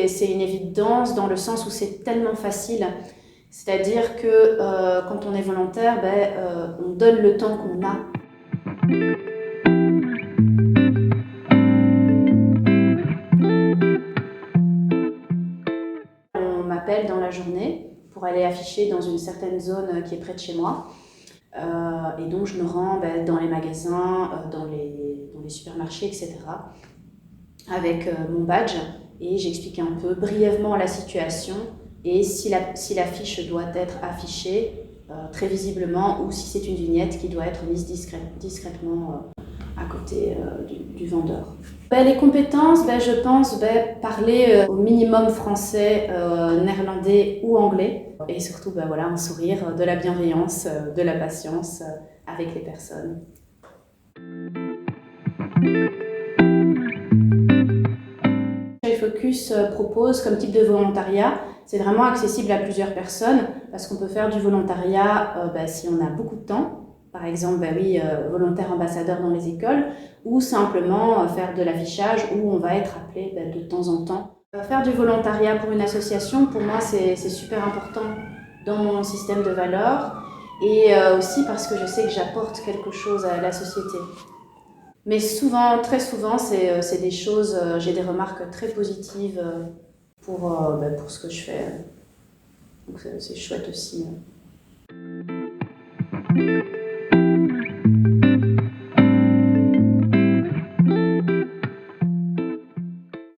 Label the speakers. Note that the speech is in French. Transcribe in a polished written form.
Speaker 1: c'est une évidence dans le sens où c'est tellement facile. C'est-à-dire que quand on est volontaire, on donne le temps qu'on a. On m'appelle dans la journée pour aller afficher dans une certaine zone qui est près de chez moi. Et donc je me rends dans les magasins, dans les supermarchés, etc. avec mon badge et j'explique un peu brièvement la situation et si l'affiche doit être affichée très visiblement ou si c'est une vignette qui doit être mise discrètement à côté du vendeur. Les compétences, je pense parler au minimum français, néerlandais ou anglais et surtout un sourire, de la bienveillance, de la patience avec les personnes. Focus propose comme type de volontariat, c'est vraiment accessible à plusieurs personnes parce qu'on peut faire du volontariat si on a beaucoup de temps, par exemple volontaire ambassadeur dans les écoles, ou simplement faire de l'affichage où on va être appelé de temps en temps. Faire du volontariat pour une association, pour moi c'est super important dans mon système de valeurs et aussi parce que je sais que j'apporte quelque chose à la société. Mais souvent, très souvent, c'est des choses, j'ai des remarques très positives pour ce que je fais. Donc c'est chouette aussi.